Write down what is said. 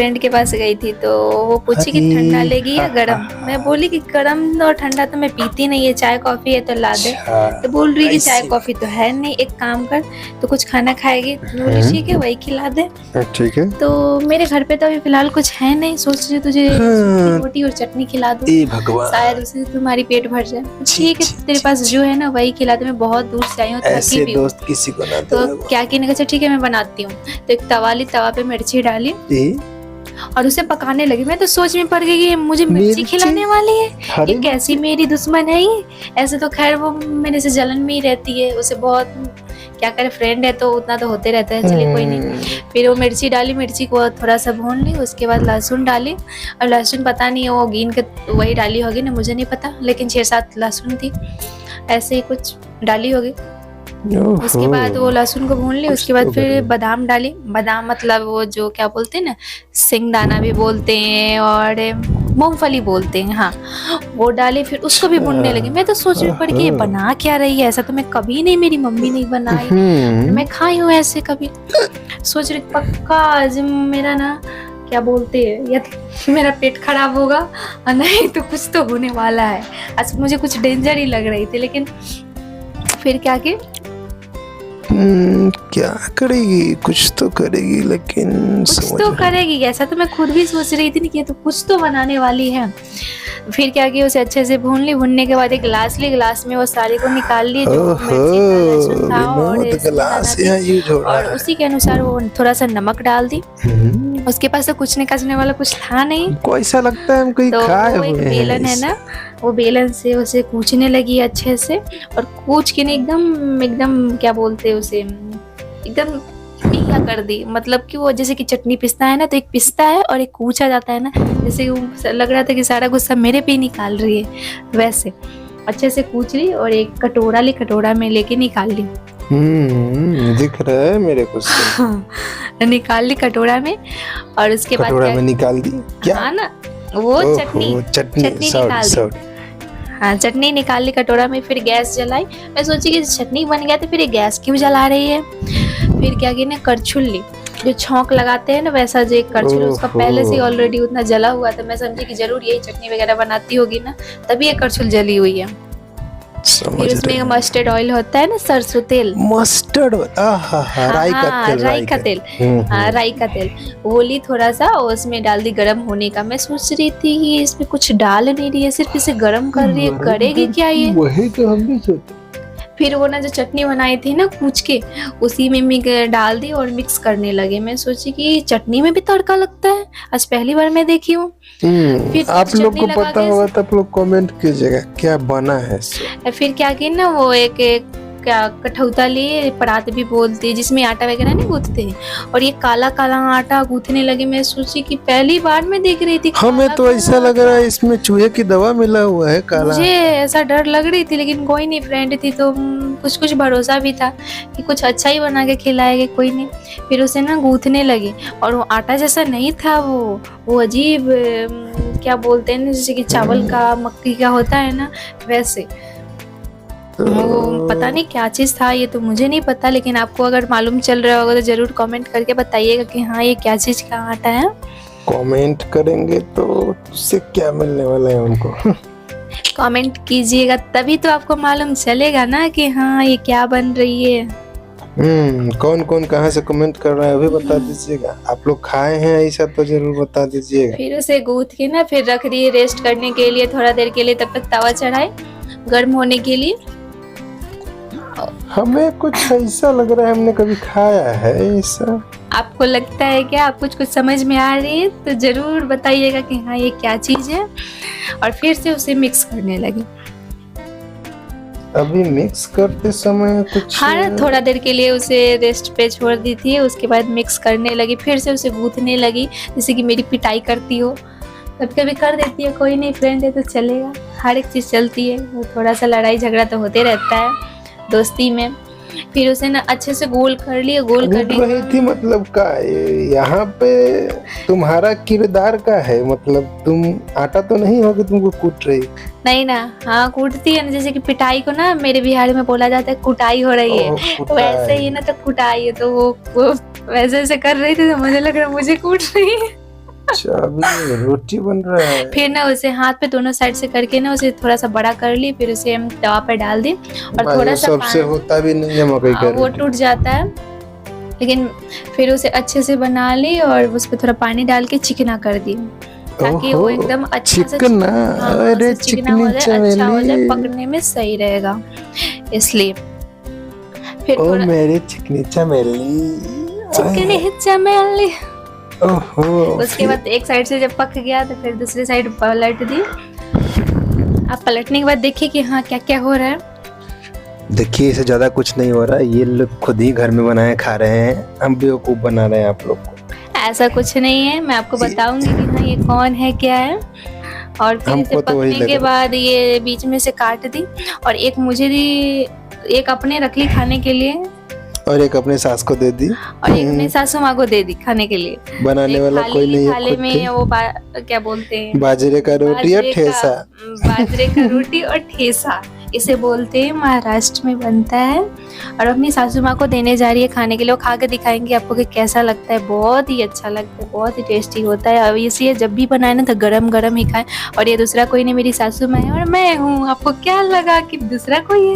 Friend के पास गई थी तो वो पूछी कि ठंडा लेगी या गरम। मैं बोली कि गरम और ठंडा तो मैं पीती नहीं है, चाय कॉफी है तो ला दे। तो बोल रही कि चाय कॉफी तो है नहीं, एक काम कर तो कुछ खाना खाएगी। बोली ठीक है वही खिला दे। ठीक है। तो मेरे घर पे तो अभी फिलहाल कुछ है नहीं, सोच रही तुझे सूखी रोटी और चटनी खिला दूं, शायद उससे तुम्हारी पेट भर जाए। ठीक है तेरे पास जो है ना वही खिला दे, मैं बहुत दूर से आई हूँ, थकी भी दोस्त किसी को ना तो क्या की ने कहा ठीक है मैं बनाती हूँ। तो एक तवा पे मिर्ची डाली और उसे पकाने लगी। मैं तो सोच में पड़ गई कि मुझे मिर्ची खिलाने वाली है, ये कैसी मेरी दुश्मन है ये। ऐसे तो खैर वो मेरे से जलन में ही रहती है, उसे बहुत क्या करे, फ्रेंड है तो उतना तो होते रहता है, चलिए कोई नहीं। फिर वो मिर्ची डाली, मिर्ची को थोड़ा सा भून ली, उसके बाद लहसुन डाली। और लहसुन पता नहीं वो गिन के वही डाली होगी ना, मुझे नहीं पता, लेकिन 6-7 लहसुन थी, ऐसे ही कुछ डाली होगी। उसके बाद वो लहसुन को भून ली, उसके बाद फिर बादाम डाली। बादाम मतलब वो जो क्या बोलते हैं ना, सिंगदाना भी बोलते हैं और मूंगफली बोलते हैं, हाँ वो डाली। फिर उसको भी भूनने लगी। मैं तो सोच में पड़ गई ये बना क्या रही है, ऐसा तो मैं कभी नहीं, मेरी मम्मी नहीं बनाई, मैं खाई हूँ ऐसे कभी। सोच रही पक्का आज मेरा ना क्या बोलते हैं, या तो मेरा पेट खराब होगा और नहीं तो कुछ तो होने वाला है। आज मुझे कुछ डेंजर ही लग रही थी, लेकिन फिर क्या कि क्या करेगी, कुछ तो करेगी, लेकिन कुछ तो करेगी, ऐसा तो मैं खुद भी सोच रही थी कि ये तो कुछ तो बनाने वाली है। फिर क्या किया, उसे अच्छे से भून ली। भूनने के बाद एक गिलास ली, गिलास में वो सारे को निकाल ली जो मिर्ची था और उसी के अनुसार वो थोड़ा सा नमक डाल दी। उसके पास तो कुछ निकालने वाला कुछ था नहीं, कोई सा लगता है हम कहीं खाए हुए हैं। एक बेलन है ना, वो बेलन से उसे कूचने लगी अच्छे से, और कूच के ने एकदम क्या बोलते हैं उसे, एकदम पीला कर दी। मतलब कि वो जैसे कि चटनी पिसता है ना, तो एक पिसता है और एक कूचा जाता है ना, जैसे लग रहा था कि सारा गुस्सा मेरे पे ही निकाल रही है, वैसे अच्छे से कूच ली और एक कटोरा ली, कटोरा में लेके निकाल ली। दिख रहा है मेरे को। निकाल ली कटोरा में, और उसके बाद कटोरा में निकाल दी क्या? हाँ ना, वो चटनी निकाल दी। हाँ चटनी निकाल ली कटोरा में। फिर गैस जलाई। मैं सोची कि चटनी बन गया तो फिर ये गैस क्यों जला रही है। फिर क्या की ने करछुल ली, जो छौंक लगाते हैं ना वैसा जो एक करछुल, उसका पहले से ऑलरेडी उतना जला हुआ था। मैं समझी कि जरूर यही चटनी वगैरह बनाती होगी ना, तभी ये करछुल जली हुई है। फिर उसमें मस्टर्ड ऑयल होता है ना, सरसों तेल, मस्टर्ड राई का तेल वो ली थोड़ा सा, और उसमें डाल दी गरम होने का। मैं सोच रही थी कि इसमें कुछ डाल नहीं रही है, सिर्फ इसे गरम कर रही है, करेगी क्या ये, वही तो हम भी सोचे। फिर वो ना जो चटनी बनाई थी ना कूच के, उसी में डाल दी और मिक्स करने लगे। मैं सोची कि चटनी में भी तड़का लगता है, आज पहली बार मैं देखी हूँ। आप लोग को पता होगा तो आप लोग कमेंट कीजिएगा क्या बना है। फिर क्या की ना, वो एक क्या कठौता लिए, परात भी बोलते हैं, जिसमें आटा वगैरह नहीं गूंथते, और ये काला काला आटा गूंथने लगे। मैं सोची कि पहली बार मैं देख रही थी। हमें तो ऐसा लग रहा है इसमें चूहे की दवा मिला हुआ है काला। मुझे ऐसा डर लग रही थी, लेकिन कोई नहीं, फ्रेंड थी तो कुछ भरोसा भी था कि कुछ अच्छा ही बना के खिलाएगा, कोई नहीं। फिर उसे ना गूंथने लगी, और वो आटा जैसा नहीं था, वो अजीब क्या बोलते हैं ना, जैसे कि चावल का मक्की का होता है ना, वैसे। वो पता नहीं क्या चीज था, ये तो मुझे नहीं पता, लेकिन आपको अगर मालूम चल रहा होगा तो जरूर कमेंट करके बताइएगा कि हाँ ये क्या चीज का आटा है। कमेंट करेंगे तो उससे क्या मिलने वाला है उनको। कमेंट कीजिएगा तभी तो आपको मालूम चलेगा ना कि हाँ ये क्या बन रही है। कौन कौन कहाँ से कमेंट कर रहा है अभी बता दीजिएगा। आप लोग खाए हैं ऐसा तो जरूर बता दीजिएगा। फिर उसे गूंथ के ना फिर रख दिए रेस्ट करने के लिए थोड़ा देर के लिए। तब तक तवा चढ़ाए गर्म होने के लिए। हमें कुछ ऐसा लग रहा है हमने कभी खाया है ऐसा। आपको लगता है क्या, आप कुछ समझ में आ रही है तो जरूर बताइएगा कि हाँ ये क्या चीज है। और फिर से उसे मिक्स करने लगी। अभी मिक्स करते समय कुछ हाँ थोड़ा देर के लिए उसे रेस्ट पे छोड़ दी थी, उसके बाद मिक्स करने लगी। फिर से उसे गूंथने लगी, जैसे कि मेरी पिटाई करती हो। कभी कभी कर देती है, कोई नहीं, फ्रेंड है तो चलेगा, हर एक चीज चलती है। वो थोड़ा सा लड़ाई झगड़ा तो होते रहता है दोस्ती में। फिर उसे ना अच्छे से गोल कर लिया। गोल करने रही थी मतलब का यहाँ पे तुम्हारा किरदार का है, मतलब तुम आटा तो नहीं हो कि तुमको कूट रही। नहीं ना, हाँ कूटती है ना, जैसे कि पिटाई को ना मेरे बिहार में बोला जाता है कुटाई हो रही है, वैसे ही ना तो कुटाई है। तो वो वैसे ऐसे कर रही थी तो मुझे लग रहा मुझे कूट रही है। अच्छा, अभी रोटी बन रहा है। फिर ना उसे हाथ पे दोनों साइड से करके ना उसे थोड़ा सा बड़ा कर ली, फिर उसे हम तवा पे डाल दी और भाई, थोड़ा वो सा सबसे होता भी नहीं है मकई का वो रोटी। टूट जाता है। लेकिन फिर उसे अच्छे से बना ली और उस पर थोड़ा पानी डाल के चिकना कर दी, ताकि वो एकदम अच्छा से चिकना, अरे चिकना हो चिकनी जाए, अच्छा हो जाए, चमेली, पकने में सही रहेगा इसलिए। फिर ओ थोड़ा मेरी चिकनी चमेली, चिकनी चमेली। ओहो। उसके बाद एक साइड से जब पक गया तो फिर दूसरी साइड पलट दी। अब पलटने के बाद देखिए कि हाँ क्या क्या हो रहा है। देखिए, इससे ज्यादा कुछ नहीं हो रहा है, ये लोग खुद ही घर में बनाए खा रहे हैं, हम बेवकूफ बना रहे हैं आप लोग को। ऐसा कुछ नहीं है, मैं आपको बताऊंगी कि हाँ ये कौन है क्या है। और फिर इसे हमको तो वही पकने लग के रहा बाद ये बीच में से काट दी और एक मुझे दी, एक अपने रख ली खाने के लिए और एक अपने सास को दे दी, और एक अपने सासू माँ को दे दी खाने के लिए। बनाने एक वाला कोई नहीं है थाली खुद में के। वो क्या बोलते हैं, बाजरे का रोटी और ठेसा। बाजरे का रोटी और ठेसा इसे बोलते हैं, महाराष्ट्र में बनता है। और अपनी सासू माँ को देने जा रही है खाने के लिए, वो खा के दिखाएंगे आपको कि कैसा लगता है। बहुत ही अच्छा लगता है, बहुत ही टेस्टी होता है। अब इसलिए जब भी बनाए ना तो गरम गरम ही खाएं। और ये दूसरा कोई नहीं, मेरी सासू माँ है और मैं हूँ। आपको क्या लगा कि दूसरा कोई है?